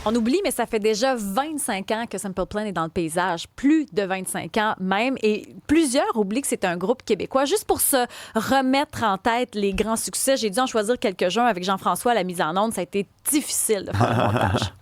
On oublie, mais ça fait déjà 25 ans que Simple Plan est dans le paysage. Plus de 25 ans même. Et plusieurs oublient que c'est un groupe québécois. Juste pour se remettre en tête les grands succès, j'ai dû en choisir quelques-uns avec Jean-François à la mise en onde. Ça a été difficile de faire le montage.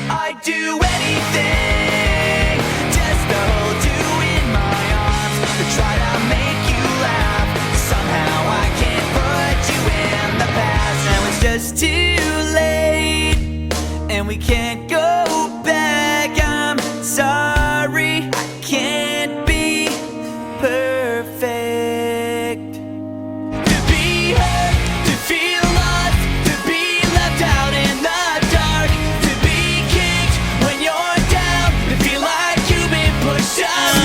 I'd do anything just to hold you in my arms, to try to make you laugh. Somehow I can't put you in the past. Now it's just too late and we can't go back. I'm sorry, I can't be perfect. To be hurt, to feel lost, to be left out in the dark, to be kicked when you're down, to feel like you've been pushed out.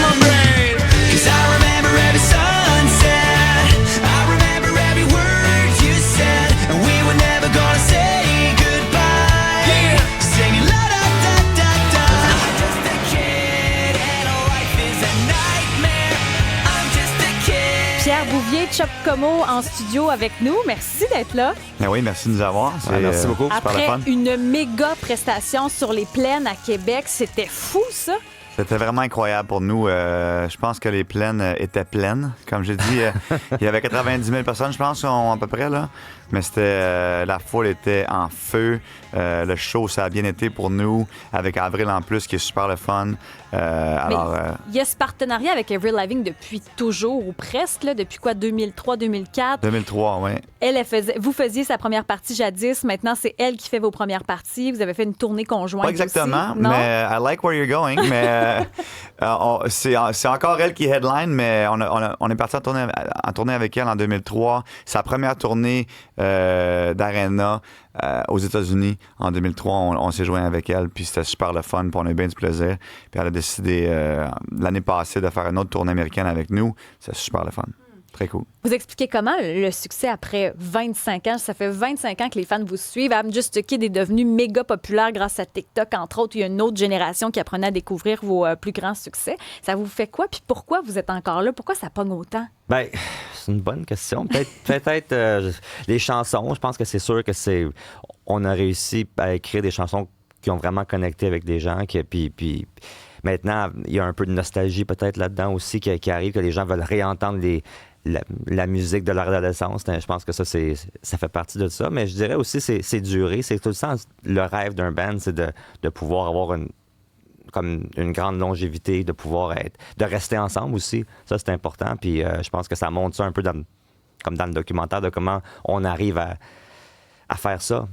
My brain, 'cause I remember every sunset, I remember every word you said, and we were never gonna say goodbye. Yeah. Singing la da da da da. I'm just a kid and life is a nightmare. I'm just a kid. Pierre Bouvier, Chop Como en studio avec nous. Merci d'être là. Ben oui, merci de nous avoir. Merci beaucoup. Super le Après fun. une méga prestation sur les plaines à Québec, c'était fou, ça. C'était vraiment incroyable pour nous. Je pense que les plaines étaient pleines. Comme j'ai dit, il y avait 90 000 personnes, je pense, à peu près, là. Mais c'était la foule était en feu. Le show, ça a bien été pour nous, avec Avril en plus, qui est super le fun. Alors, Il y a ce partenariat avec Avril Lavigne depuis toujours, ou presque, là, depuis quoi, 2003-2004. 2003, oui. Vous faisiez sa première partie jadis, maintenant c'est elle qui fait vos premières parties. Vous avez fait une tournée conjointe. Pas exactement, aussi. Non? mais I like where you're going. Mais c'est encore elle qui headline, mais on est parti en tournée avec elle en 2003. Sa première tournée d'Arena aux États-Unis en 2003, on s'est joint avec elle, puis c'était super le fun, puis on a eu bien du plaisir. Puis elle a décidé l'année passée de faire une autre tournée américaine avec nous. C'était super le fun. Très cool. Vous expliquez comment le succès après 25 ans? Ça fait 25 ans que les fans vous suivent. I'm Just a Kid est devenu méga populaire grâce à TikTok, entre autres. Il y a une autre génération qui apprenait à découvrir vos plus grands succès. Ça vous fait quoi? Puis pourquoi vous êtes encore là? Pourquoi ça pogne autant? Ben, c'est une bonne question. Peut-être les chansons. Je pense que c'est sûr que on a réussi à écrire des chansons qui ont vraiment connecté avec des gens. Puis maintenant, il y a un peu de nostalgie peut-être là-dedans aussi qui arrive, que les gens veulent réentendre la musique de leur adolescence. Je pense que ça fait partie de ça. Mais je dirais aussi c'est duré. C'est tout le sens. Le rêve d'un band, c'est de pouvoir avoir une grande longévité, de rester ensemble aussi. Ça, c'est important. Puis je pense que ça montre ça un peu comme dans le documentaire, de comment on arrive à faire ça,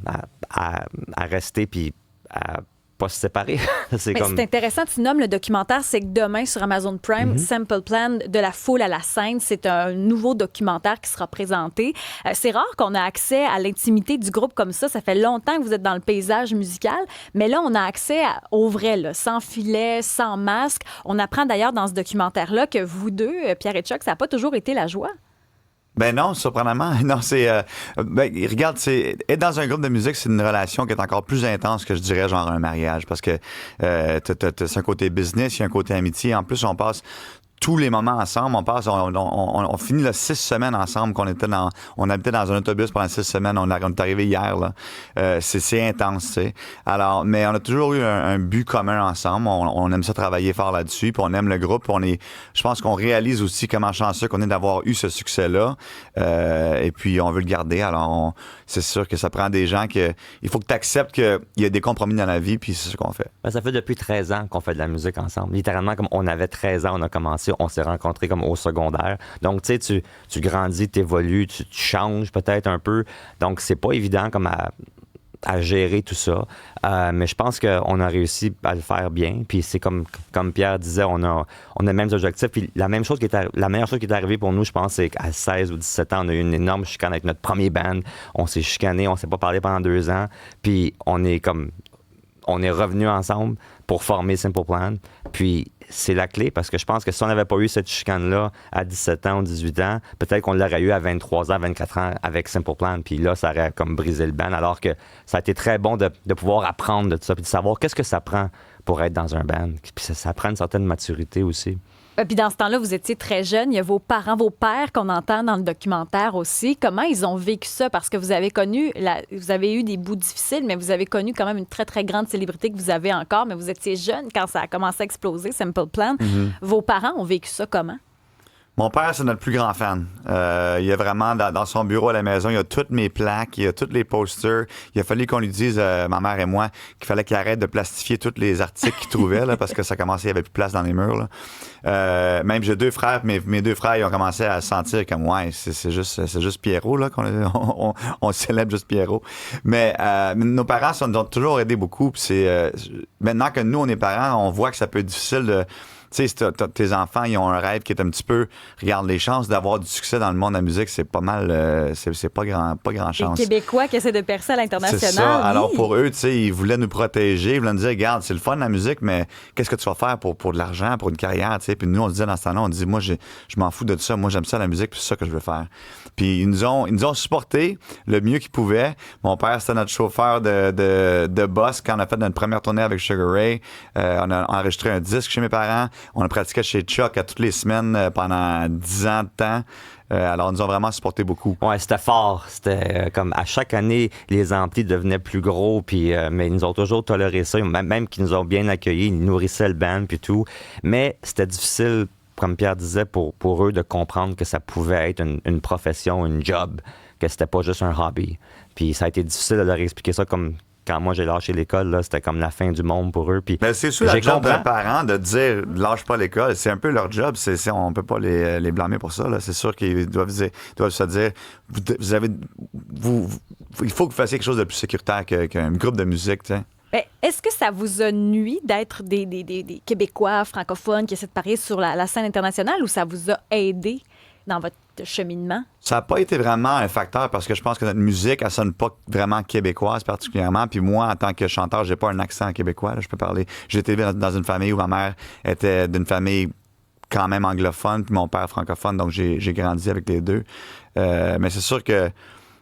à rester puis à pas se séparer. C'est intéressant, tu nommes le documentaire, c'est que demain sur Amazon Prime, Simple Plan, de la foule à la scène, c'est un nouveau documentaire qui sera présenté. C'est rare qu'on a accès à l'intimité du groupe comme ça. Ça fait longtemps que vous êtes dans le paysage musical, mais là, on a accès au vrai, là, sans filet, sans masque. On apprend d'ailleurs dans ce documentaire-là que vous deux, Pierre et Chuck, ça n'a pas toujours été la joie. Ben non, surprenamment. Non, regarde, être dans un groupe de musique, c'est une relation qui est encore plus intense que je dirais genre un mariage, parce que c'est un côté business, il y a un côté amitié. En plus, on passe tous les moments ensemble. On finit 6 semaines ensemble on habitait dans un autobus pendant 6 semaines. On est arrivé hier, là. C'est intense, tu sais. Alors, mais on a toujours eu un but commun ensemble. On aime ça travailler fort là-dessus, puis on aime le groupe. Je pense qu'on réalise aussi comment chanceux qu'on est d'avoir eu ce succès-là. Et puis, on veut le garder. Alors, c'est sûr que ça prend des gens il faut que tu acceptes qu'il y a des compromis dans la vie, puis c'est ce qu'on fait. Ben, ça fait depuis 13 ans qu'on fait de la musique ensemble. Littéralement, comme on avait 13 ans, on a commencé, on s'est rencontrés comme au secondaire. Donc, tu sais, tu grandis, tu évolues, tu changes peut-être un peu. Donc, c'est pas évident comme à gérer tout ça. Mais je pense qu'on a réussi à le faire bien. Puis c'est comme Pierre disait, on a les mêmes objectifs. Puis la meilleure chose qui est arrivée pour nous, je pense, c'est qu'à 16 ou 17 ans, on a eu une énorme chicane avec notre premier band. On s'est chicané, on s'est pas parlé pendant 2 ans. Puis on est revenus ensemble pour former Simple Plan. Puis c'est la clé, parce que je pense que si on n'avait pas eu cette chicane-là à 17 ans ou 18 ans, peut-être qu'on l'aurait eu à 23 ans, 24 ans avec Simple Plan. Puis là, ça aurait comme brisé le band. Alors que ça a été très bon de pouvoir apprendre de ça, puis de savoir qu'est-ce que ça prend pour être dans un band. Puis ça prend une certaine maturité aussi. Puis dans ce temps-là, vous étiez très jeune. Il y a vos parents, vos pères qu'on entend dans le documentaire aussi. Comment ils ont vécu ça? Parce que vous avez vous avez eu des bouts difficiles, mais vous avez connu quand même une très, très grande célébrité que vous avez encore. Mais vous étiez jeune quand ça a commencé à exploser, Simple Plan. Vos parents ont vécu ça comment? Mon père, c'est notre plus grand fan. Il y a vraiment, dans son bureau à la maison, il y a toutes mes plaques, il y a tous les posters. Il a fallu qu'on lui dise, ma mère et moi, qu'il fallait qu'il arrête de plastifier tous les articles qu'il trouvait, là, parce que ça commençait, il n'y avait plus de place dans les murs. Là. Même j'ai 2 frères, mes 2 frères, ils ont commencé à sentir comme, ouais, c'est juste Pierrot, là, on célèbre juste Pierrot. Mais nos parents nous ont toujours aidés beaucoup. Puis maintenant que nous, on est parents, on voit que ça peut être difficile de... Tu sais, tes enfants, ils ont un rêve qui est un petit peu... Regarde, les chances d'avoir du succès dans le monde de la musique, c'est pas mal... c'est pas grand chance. Les Québécois qui essaient de percer à l'international. C'est ça. Oui. Alors, pour eux, tu sais, ils voulaient nous protéger. Ils voulaient nous dire, regarde, c'est le fun, la musique, mais qu'est-ce que tu vas faire pour de l'argent, pour une carrière, tu sais? Puis nous, on se disait dans ce temps-là, on dit, moi, je m'en fous de ça. Moi, j'aime ça, la musique, puis c'est ça que je veux faire. Puis ils nous ont supportés le mieux qu'ils pouvaient. Mon père, c'était notre chauffeur de boss quand on a fait notre première tournée avec Sugar Ray. On a enregistré un disque chez mes parents. On a pratiqué chez Chuck à toutes les semaines pendant 10 ans de temps. Alors, ils nous ont vraiment supporté beaucoup. Ouais, c'était fort. C'était comme à chaque année, les amplis devenaient plus gros, puis mais ils nous ont toujours toléré ça. Même qu'ils nous ont bien accueillis, ils nourrissaient le band, puis tout. Mais c'était difficile, comme Pierre disait, pour eux de comprendre que ça pouvait être une profession, une job, que c'était pas juste un hobby. Puis ça a été difficile de leur expliquer ça comme... Quand moi, j'ai lâché l'école, là, c'était comme la fin du monde pour eux. Puis, ben, c'est sûr, la job d'un parent de dire « lâche pas l'école », c'est un peu leur job. On peut pas les blâmer pour ça. Là. C'est sûr qu'ils doivent se dire il faut que vous fassiez quelque chose de plus sécuritaire qu'un groupe de musique. T'sais. Ben, est-ce que ça vous a nui d'être des Québécois francophones qui essaient de parier sur la scène internationale ou ça vous a aidé dans votre cheminement? Ça n'a pas été vraiment un facteur parce que je pense que notre musique, elle sonne pas vraiment québécoise particulièrement. Puis moi, en tant que chanteur, j'ai pas un accent québécois. Là, je peux parler. J'ai été élevé dans une famille où ma mère était d'une famille quand même anglophone, puis mon père francophone, donc j'ai grandi avec les deux. Mais c'est sûr que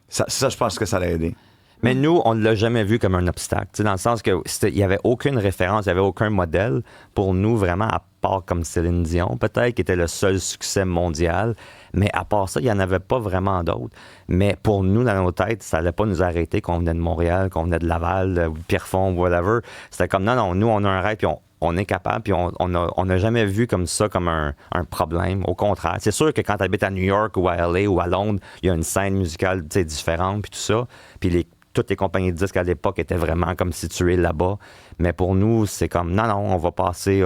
ça, je pense que ça l'a aidé. Mais nous, on ne l'a jamais vu comme un obstacle, dans le sens qu'il n'y avait aucune référence, il n'y avait aucun modèle pour nous, vraiment, à part comme Céline Dion, peut-être, qui était le seul succès mondial. Mais à part ça, il n'y en avait pas vraiment d'autres. Mais pour nous, dans nos têtes, ça n'allait pas nous arrêter qu'on venait de Montréal, qu'on venait de Laval, Pierrefonds, whatever. C'était comme, non, nous, on a un rêve, puis on est capable, puis on n'a jamais vu comme ça comme un problème. Au contraire, c'est sûr que quand tu habites à New York ou à LA ou à Londres, il y a une scène musicale différente, puis tout ça. Puis toutes les compagnies de disques à l'époque étaient vraiment comme situées là-bas. Mais pour nous, c'est comme, non, on va passer,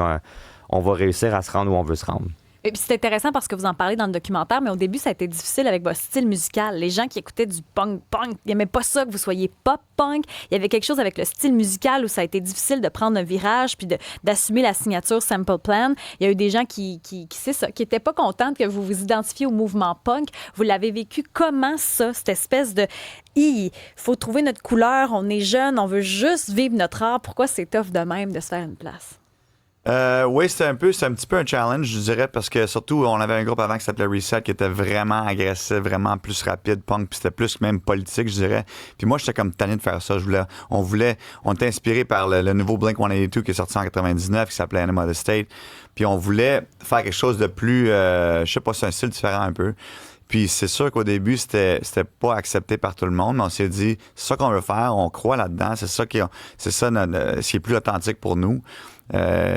on va réussir à se rendre où on veut se rendre. Et puis c'est intéressant parce que vous en parlez dans le documentaire, mais au début, ça a été difficile avec votre style musical. Les gens qui écoutaient du punk, ils n'aimaient pas ça que vous soyez pop-punk. Il y avait quelque chose avec le style musical où ça a été difficile de prendre un virage puis d'assumer la signature Simple Plan. Il y a eu des gens qui n'étaient pas contents que vous vous identifiez au mouvement punk. Vous l'avez vécu comment, ça, cette espèce de... Il faut trouver notre couleur, on est jeune, on veut juste vivre notre art. Pourquoi c'est tough de même de se faire une place? Oui, c'est un petit peu un challenge, je dirais, parce que surtout, on avait un groupe avant qui s'appelait Reset, qui était vraiment agressif, vraiment plus rapide, punk, puis c'était plus même politique, je dirais. Puis moi, j'étais comme tanné de faire ça. On était inspiré par le nouveau Blink-182 qui est sorti en 99, qui s'appelait Animal of the State. Puis on voulait faire quelque chose de plus, je sais pas, c'est un style différent un peu. Puis c'est sûr qu'au début, c'était pas accepté par tout le monde, mais on s'est dit, c'est ça qu'on veut faire, on croit là-dedans, c'est ça qui est plus authentique pour nous.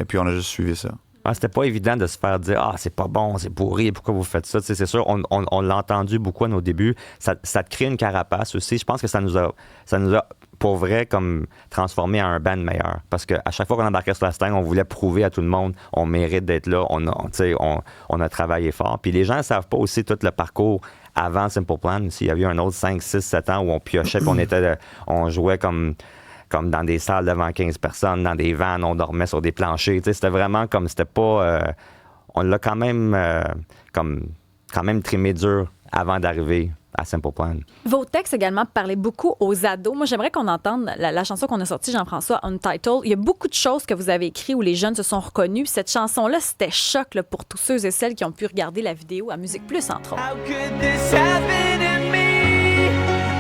Puis on a juste suivi ça. C'était pas évident de se faire dire « c'est pas bon, c'est pourri, pourquoi vous faites ça? » C'est sûr, on l'a entendu beaucoup à nos débuts. Ça te crée une carapace aussi. Je pense que ça nous a pour vrai comme transformé en un band meilleur. Parce qu'à chaque fois qu'on embarquait sur la scène, on voulait prouver à tout le monde on mérite d'être là, on a travaillé fort. Puis les gens ne savent pas aussi tout le parcours avant Simple Plan. S'il y avait eu un autre 5, 6, 7 ans où on piochait puis on jouait comme dans des salles devant 15 personnes, dans des vannes, on dormait sur des planchers. C'était vraiment comme, c'était pas... on l'a quand même trimé dur avant d'arriver à Simple Plan. Vos textes également parlaient beaucoup aux ados. Moi, j'aimerais qu'on entende la chanson qu'on a sortie, Jean-François, Untitled. Il y a beaucoup de choses que vous avez écrites où les jeunes se sont reconnus. Cette chanson-là, c'était choc là, pour tous ceux et celles qui ont pu regarder la vidéo à Musique Plus, entre autres. How could this happen to me?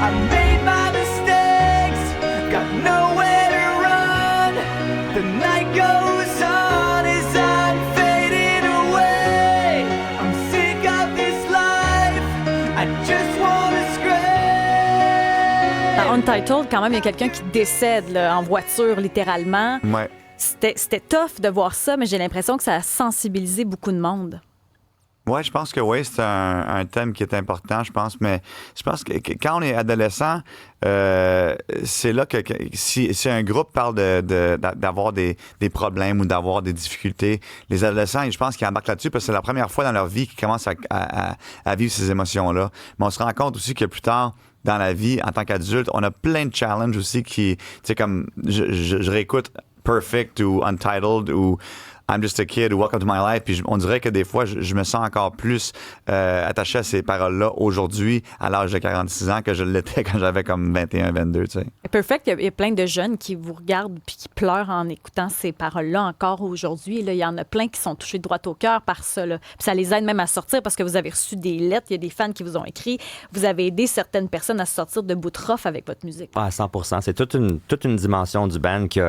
I made my mistakes, got nowhere to run. The night goes on as I'm fading away. Untitled, quand même, il y a quelqu'un qui décède là, en voiture, littéralement. Ouais. C'était tough de voir ça, mais j'ai l'impression que ça a sensibilisé beaucoup de monde. Oui, je pense que oui, c'est un thème qui est important, je pense. Mais je pense que quand on est adolescent, c'est là que si un groupe parle d'avoir des problèmes ou d'avoir des difficultés, les adolescents, je pense qu'ils embarquent là-dessus parce que c'est la première fois dans leur vie qu'ils commencent à vivre ces émotions-là. Mais on se rend compte aussi que plus tard, dans la vie, en tant qu'adulte, on a plein de challenges aussi qui, tu sais, comme je réécoute Perfect ou Untitled ou I'm Just a Kid ou Welcome to My Life. Puis on dirait que des fois, je me sens encore plus attaché à ces paroles-là aujourd'hui, à l'âge de 46 ans, que je l'étais quand j'avais comme 21, 22, tu sais. Perfect, il y a plein de jeunes qui vous regardent puis qui pleurent en écoutant ces paroles-là encore aujourd'hui. Là, il y en a plein qui sont touchés droit au cœur par ça. Là. Puis ça les aide même à sortir parce que vous avez reçu des lettres, il y a des fans qui vous ont écrit. Vous avez aidé certaines personnes à sortir de bouts rough avec votre musique. Ah, 100%. C'est toute une dimension du band qui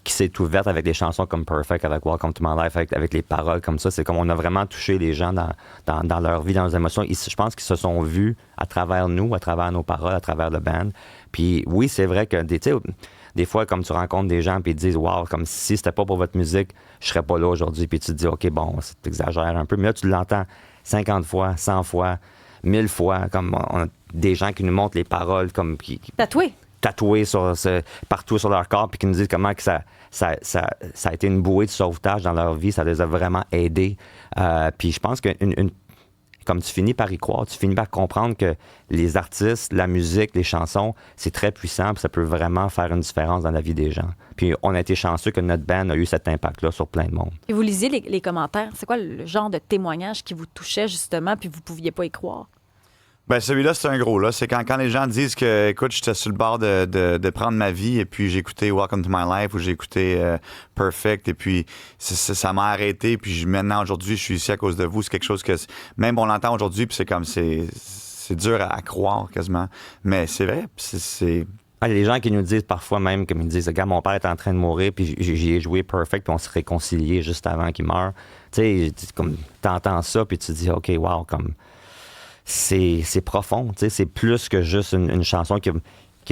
s'est ouverte avec des chansons comme Perfect, avec Welcome to My Life, avec les paroles comme ça. C'est comme on a vraiment touché les gens dans leur vie, dans leurs émotions. Je pense qu'ils se sont vus à travers nous, à travers nos paroles, à travers le band. Puis oui, c'est vrai que des fois, comme tu rencontres des gens puis ils te disent « Wow, comme si c'était pas pour votre musique, je serais pas là aujourd'hui. » Puis tu te dis « OK, bon, t'exagères un peu. » Mais là, tu l'entends 50 fois, 100 fois, 1000 fois, comme on a des gens qui nous montrent les paroles comme tatoués partout sur leur corps, puis qui nous disent comment que ça a été une bouée de sauvetage dans leur vie, ça les a vraiment aidés. Puis je pense que comme tu finis par y croire, tu finis par comprendre que les artistes, la musique, les chansons, c'est très puissant, puis ça peut vraiment faire une différence dans la vie des gens. Puis on a été chanceux que notre band a eu cet impact-là sur plein de monde. Et vous lisiez les commentaires. C'est quoi le genre de témoignage qui vous touchait justement, puis vous pouviez pas y croire? Ben celui-là, c'est un gros. Là. C'est quand les gens disent que, écoute, j'étais sur le bord de prendre ma vie et puis j'ai écouté Welcome to My Life ou j'ai écouté Perfect et puis ça m'a arrêté. Puis maintenant, aujourd'hui, je suis ici à cause de vous. C'est quelque chose que même on l'entend aujourd'hui puis c'est comme c'est dur à croire quasiment. Mais c'est vrai. C'est... Ah, les gens qui nous disent parfois même, comme ils nous disent, regarde, mon père est en train de mourir, puis j'y ai joué Perfect, puis on s'est réconcilié juste avant qu'il meure. Tu sais, comme t'entends ça, puis tu te dis, OK, wow, comme... C'est profond, tu sais, c'est plus que juste une chanson qui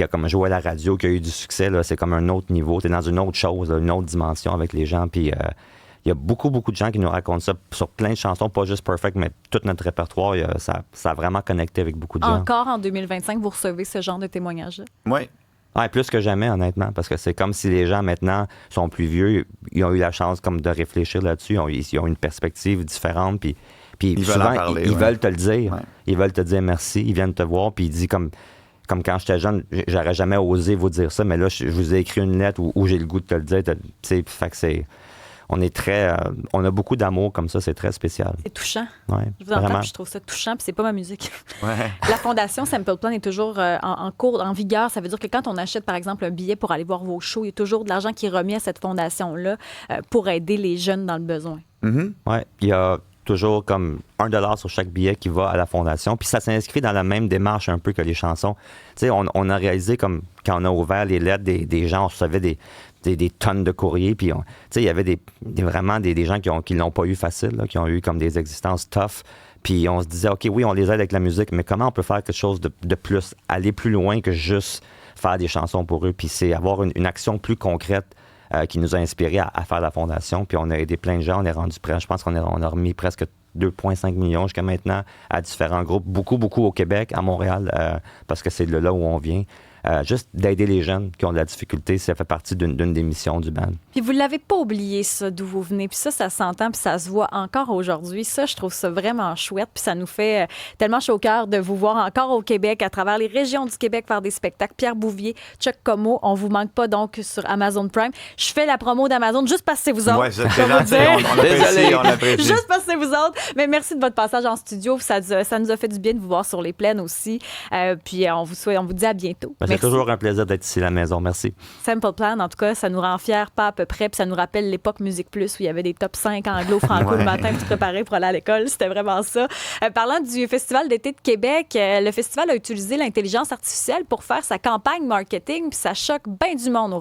a comme joué à la radio, qui a eu du succès, là, c'est comme un autre niveau, t'es dans une autre chose, là, une autre dimension avec les gens, puis il y a beaucoup de gens qui nous racontent ça sur plein de chansons, pas juste Perfect, mais tout notre répertoire, ça a vraiment connecté avec beaucoup de gens. Encore en 2025, vous recevez ce genre de témoignages-là? Oui. Ouais, plus que jamais, honnêtement, parce que c'est comme si les gens, maintenant, sont plus vieux, ils ont eu la chance comme de réfléchir là-dessus, ils ont une perspective différente, puis ils souvent, veulent en parler, ils veulent te le dire. Ouais. Ils veulent te dire merci. Ils viennent te voir. Puis ils disent comme quand j'étais jeune, j'aurais jamais osé vous dire ça, mais là, je vous ai écrit une lettre où j'ai le goût de te le dire. Fait que c'est... On est très... on a beaucoup d'amour comme ça. C'est très spécial. C'est touchant. Ouais, Je vous entends, vraiment. puis je trouve ça touchant, puis c'est pas ma musique. Ouais. La Fondation Simple Plan est toujours en cours, en vigueur. Ça veut dire que quand on achète, par exemple, un billet pour aller voir vos shows, il y a toujours de l'argent qui est remis à cette fondation-là pour aider les jeunes dans le besoin. Mm-hmm. Ouais, il y a toujours comme $1 sur chaque billet qui va à la fondation. Puis ça s'inscrit dans la même démarche un peu que les chansons. Tu sais, on a réalisé comme quand on a ouvert les lettres des gens, on recevait des tonnes de courriers. Puis, tu sais, il y avait vraiment des gens qui l'ont pas eu facile, là, qui ont eu comme des existences tough. Puis on se disait, OK, oui, on les aide avec la musique, mais comment on peut faire quelque chose de plus, aller plus loin que juste faire des chansons pour eux? Puis c'est avoir une action plus concrète qui nous a inspirés à faire la fondation. Puis on a aidé plein de gens, on est rendu prêt. Je pense qu'on a remis presque 2,5 millions jusqu'à maintenant à différents groupes, beaucoup au Québec, à Montréal, parce que c'est de là où on vient. Juste d'aider les jeunes qui ont de la difficulté, ça fait partie d'une des missions du band. Puis vous l'avez pas oublié, ça, d'où vous venez. Puis ça s'entend, puis ça se voit encore aujourd'hui. Ça, je trouve ça vraiment chouette. Puis ça nous fait tellement chaud au cœur de vous voir encore au Québec, à travers les régions du Québec, faire des spectacles. Pierre Bouvier, Chuck Como, on vous manque pas donc sur Amazon Prime. Je fais la promo d'Amazon juste parce que c'est vous autres. Ouais, c'est gentil. On l'apprécie. Juste parce que c'est vous autres. Mais merci de votre passage en studio. Ça nous a fait du bien de vous voir sur les plaines aussi. Puis on vous dit à bientôt. C'est toujours un plaisir d'être ici à la maison. Merci. Simple Plan, en tout cas, ça nous rend fiers, pas à peu près. Puis ça nous rappelle l'époque Musique Plus où il y avait des top 5 anglo-franco le matin pour se préparer pour aller à l'école. C'était vraiment ça. Parlant du Festival d'été de Québec, le festival a utilisé l'intelligence artificielle pour faire sa campagne marketing. Puis ça choque bien du monde au